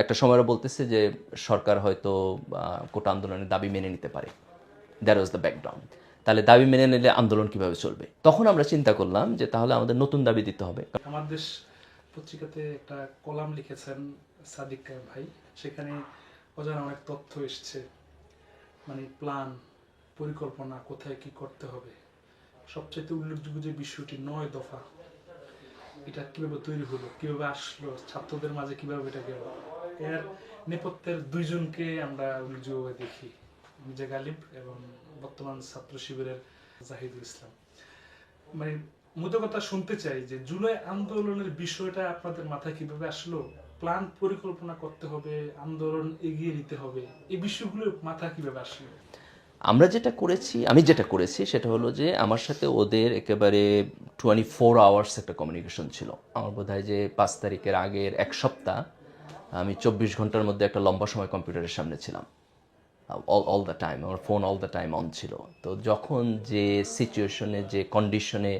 একটা সময় ওরা বলতেছে যে সরকার হয়তো কোটা আন্দোলনের দাবি মেনে নিতে পারে। That was the background. তাহলে দাবি মেনে নিলে আন্দোলন কিভাবে চলবে? তখন আমরা চিন্তা করলাম যে তাহলে আমাদের নতুন দাবি দিতে হবে। আমার দেশ পত্রিকাতে একটা কলাম লিখেছেন সাদিক কায়েম ভাই, সেখানে অজানা অনেক তথ্য এসছে, মানে প্ল্যান, পরিকল্পনা, কোথায় কি করতে হবে। সবচেয়ে উল্লেখযোগ্য যে বিষয়টি 9 দফা, এটা কিভাবে তৈরি হলো, কিভাবে আসলো, ছাত্রদের মাঝে কিভাবে এটা গেল, এর নেপথ্যের দুইজনকে আমরা উল্লেখযোগ্য দেখি, মির্জা গালিব এবং বর্তমান ছাত্র শিবিরের জাহিদুল ইসলাম। মানে মোদ্দা কথা শুনতে চাই যে জুলাই আন্দোলনের বিষয়টা আপনাদের মাথায় কিভাবে আসলো, প্ল্যান পরিকল্পনা করতে হবে, আন্দোলন এগিয়ে নিতে হবে, এই বিষয়গুলো মাথায় কিভাবে আসলো? আমি যেটা করেছি সেটা হলো যে আমার সাথে ওদের একেবারে 24 আওয়ার্স একটা কমিউনিকেশন ছিল। আমার বোধ হয় যে 5 তারিখের আগের এক সপ্তাহ আমি 24 ঘন্টার মধ্যে একটা লম্বা সময় কম্পিউটারের সামনে ছিলাম। অল দ্য টাইম আমার phone all the time on ছিল। তো যখন যে সিচুয়েশনে, যে কন্ডিশনে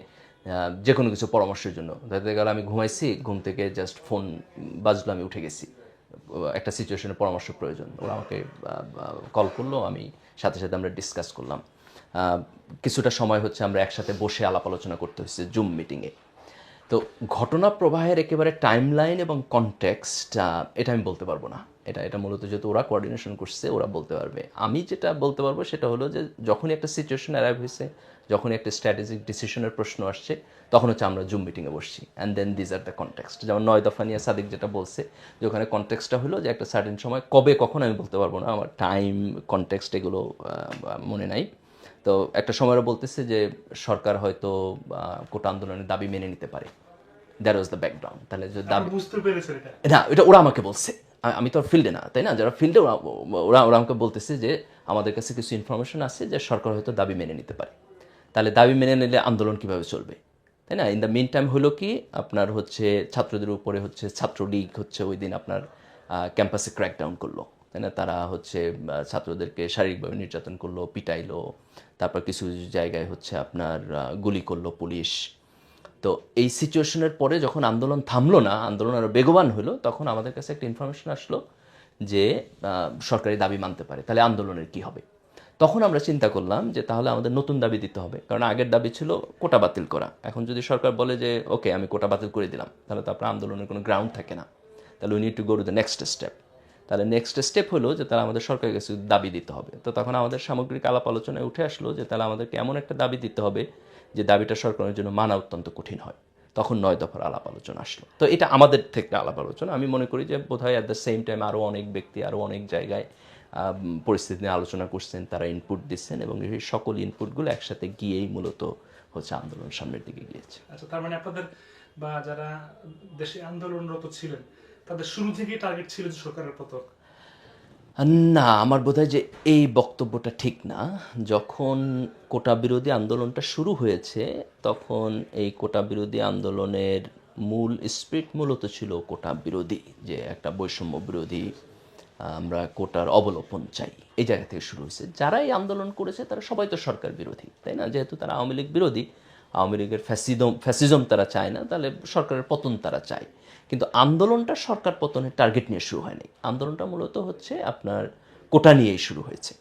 যে কোনো কিছু পরামর্শের জন্য দেখা গেল আমি ঘুমাইছি, ঘুম থেকে জাস্ট ফোন বাজলো, আমি উঠে গেছি, একটা সিচুয়েশনে পরামর্শ প্রয়োজন, ওরা আমাকে কল করলো, আমি সাথে সাথে আমরা ডিসকাস করলাম। কিছুটা সময় হচ্ছে আমরা একসাথে বসে আলাপ আলোচনা করতে হয়েছে জুম মিটিংয়ে। তো ঘটনা প্রবাহের একেবারে টাইমলাইন এবং কনটেক্সট এটা আমি বলতে পারবো না। এটা মূলত যেহেতু ওরা কোঅর্ডিনেশন করছে, ওরা বলতে পারবে। আমি যেটা বলতে পারবো সেটা হলো যে যখনই একটা সিচুয়েশন অ্যারাইভ হয়েছে, যখনই একটা স্ট্র্যাটেজিক ডিসিশনের প্রশ্ন আসছে, তখন হচ্ছে আমরা জুম মিটিংয়ে বসছি, and then these are the context. যেমন 9 দফা নিয়ে সাদিক যেটা বলছে, যে ওখানে কনটেক্সটটা হলো যে একটা সার্টেন সময়, কবে কখন আমি বলতে পারবো না, আমার টাইম কনটেক্সট এগুলো মনে নাই। তো একটা সময় ওরা বলতেছে যে সরকার হয়তো কোটা আন্দোলনের দাবি মেনে নিতে পারে। That was the background. তাহলে যে দাবি, বুঝতে পেরেছেন এটা? না, এটা ওরা আমাকে বলছে। আমি তো আর ফিল্ডে না, তাই না? যারা ফিল্ডে, ওরা ওরা ওরা আমাকে বলতেছে যে আমাদের কাছে কিছু ইনফরমেশন আছে যে সরকার হয়তো দাবি মেনে নিতে পারে। তাহলে দাবি মেনে নিলে আন্দোলন কিভাবে চলবে, তাই না? ইন দ্য মিন টাইম হলো কি, আপনার হচ্ছে ছাত্রদের উপরে হচ্ছে ছাত্রলীগ হচ্ছে ওই দিন আপনার ক্যাম্পাসে ক্র্যাকডাউন করলো, তাই না? তারা হচ্ছে ছাত্রদেরকে শারীরিকভাবে নির্যাতন করলো, পিটাইলো, তারপর কিছু কিছু জায়গায় হচ্ছে আপনার গুলি করলো পুলিশ। তো এই সিচুয়েশনের পরে যখন আন্দোলন থামলো না, আন্দোলন আরও বেগবান হলো, তখন আমাদের কাছে একটা ইনফরমেশন আসলো যে সরকারি দাবি মানতে পারে, তাহলে আন্দোলনের কি হবে? তখন আমরা চিন্তা করলাম যে তাহলে আমাদের নতুন দাবি দিতে হবে, কারণ আগের দাবি ছিল কোটা বাতিল করা। এখন যদি সরকার বলে যে ওকে আমি কোটা বাতিল করে দিলাম, তাহলে তো আপনার আন্দোলনের কোনো গ্রাউন্ড থাকে না। তাহলে we need to go to the next step. তাহলে নেক্সট স্টেপ হলো যে তাহলে আমাদের সরকারের কাছে দাবি দিতে হবে। তো তখন আমাদের সামগ্রিক আলাপ আলোচনায় উঠে আসলো যে তাহলে আমাদেরকে এমন একটা দাবি দিতে হবে যে দাবিটা সরকারের জন্য মানা অত্যন্ত কঠিন হয়। তখন 9 দফার আলাপ আলোচনা আসলো। তো এটা আমাদের থেকে আলাপ আলোচনা। আমি মনে করি যে বোধহয় অ্যাট দ্য সেম টাইম আরও অনেক ব্যক্তি আরও অনেক জায়গায় পরিস্থিতি নিয়ে আলোচনা করছেন, তারা ইনপুট দিচ্ছেন, এবং এই সকল ইনপুটগুলো একসাথে গিয়েই মূলত হচ্ছে আন্দোলন সামনের দিকে গিয়েছে। আচ্ছা, তার মানে আপনাদের বা যারা দেশে আন্দোলনরত ছিলেন, তাদের শুরু থেকেই টার্গেট ছিল যে সরকারের পতন? না, আমার বোধহয় যে এই বক্তব্যটা ঠিক না। যখন কোটা বিরোধী আন্দোলনটা শুরু হয়েছে, তখন এই কোটা বিরোধী আন্দোলনের মূল স্পিরিট মূলত ছিল কোটা বিরোধী, যে একটা বৈষম্য বিরোধী, আমরা কোটার অবলোপন চাই, এই জায়গা থেকে শুরু হয়েছে। যারা এই আন্দোলন করেছে তারা সবাই তো সরকার বিরোধী, তাই না? যেহেতু তারা আওয়ামী লীগ বিরোধী, আওয়ামী লীগের ফ্যাসিজম তারা চায় না, তাহলে সরকারের পতন তারা চায়। কিন্তু আন্দোলনটা সরকার পতনের টার্গেট নিয়ে শুরু হয়নি। আন্দোলনটা মূলত হচ্ছে আপনার কোটা নিয়েই শুরু হয়েছে।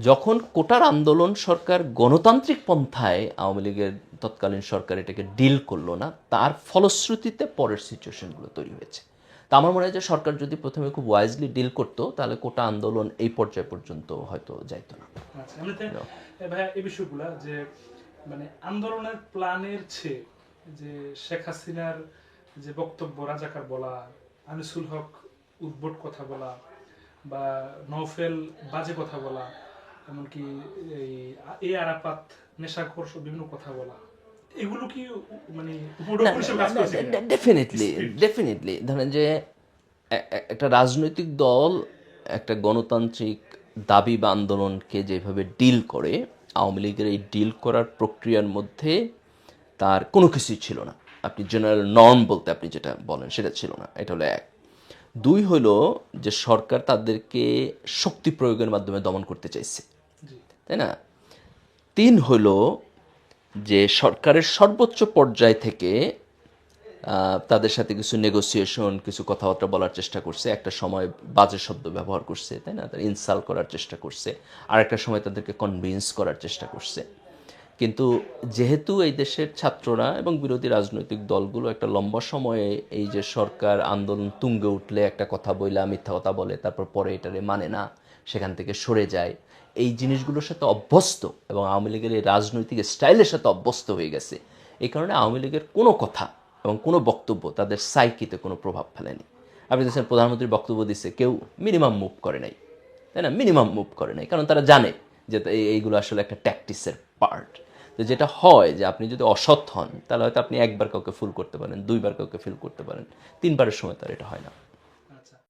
যখন কোটার আন্দোলন সরকার গণতান্ত্রিক পন্থায়, আওয়ামী লীগের তৎকালীন সরকার এটাকে ডিল করলো না, তার ফলশ্রুতিতে পরের সিচুয়েশনগুলো তৈরি হয়েছে। তা আমার মনে হয় যে সরকার যদি প্রথমে খুব ওয়াইজলি ডিল করতো, তাহলে কোটা আন্দোলন এই পর্যায় পর্যন্ত হয়তো যাইতো না। আচ্ছা, এমনিতে ভাইয়া এই বিষয়গুলা যে মানে আন্দোলনের প্ল্যানের চেয়ে যে শেখ হাসিনার যে বক্তব্য, রাজাকার বলা, আনিসুল হক উদ্ভট কথা বলা, বা নওফেল বাজে কথা বলা, এমনকি এই আরাফাত নেশাখোর বিভিন্ন কথা বলা, এগুলো কি মানে উপঢৌকন হিসেবে কাজ করেছে কিনা? Definitely, Spirit। ডেফিনেটলি ধরেন যে একটা রাজনৈতিক দল একটা গণতান্ত্রিক দাবি বা আন্দোলনকে যেভাবে ডিল করে, আওয়ামী লীগের এই ডিল করার প্রক্রিয়ার মধ্যে তার কোনো কিছুই ছিল না। আপনি জেনারেল নর্ম বলতে আপনি যেটা বলেন সেটা ছিল না। এটা হলো এক। দুই হলো যে সরকার তাদেরকে শক্তি প্রয়োগের মাধ্যমে দমন করতে চাইছে, জি। তাই না? তিন হলো যে সরকারের সর্বোচ্চ পর্যায় থেকে তাদের সাথে কিছু নেগোসিয়েশন, কিছু কথাবার্তা বলার চেষ্টা করছে, একটা সময় বাজে শব্দ ব্যবহার করছে, তাই না, তারা ইনসাল্ট করার চেষ্টা করছে, আর একটা সময় তাদেরকে কনভিন্স করার চেষ্টা করছে। কিন্তু যেহেতু এই দেশের ছাত্ররা এবং বিরোধী রাজনৈতিক দলগুলো একটা লম্বা সময়ে এই যে সরকার আন্দোলন তুঙ্গে উঠলে একটা কথা বইলা মিথ্যা কথা বলে, তারপর পরে এটারে মানে না, সেখান থেকে সরে যায়, এই জিনিসগুলোর সাথে অভ্যস্ত এবং আওয়ামী লীগের এই রাজনৈতিক স্টাইলের সাথে অভ্যস্ত হয়ে গেছে। এই কারণে আওয়ামী লীগের কোনো কথা এবং কোনো বক্তব্য তাদের সাইকিতে কোনো প্রভাব ফেলেনি। আপনি দেখছেন প্রধানমন্ত্রী বক্তব্য দিচ্ছে, কেউ মিনিমাম মুভ করে নাই, তাই না, মিনিমাম মুভ করে নাই, কারণ তারা জানে যে এইগুলো আসলে একটা ট্যাকটিসের পার্ট। তো যেটা হয় যে আপনি যদি অসৎ হন তাহলে হয়তো আপনি একবার কাউকে ফুল করতে পারেন, দুইবার কাউকে ফিল করতে পারেন, তিনবারের সময় তার এটা হয় না।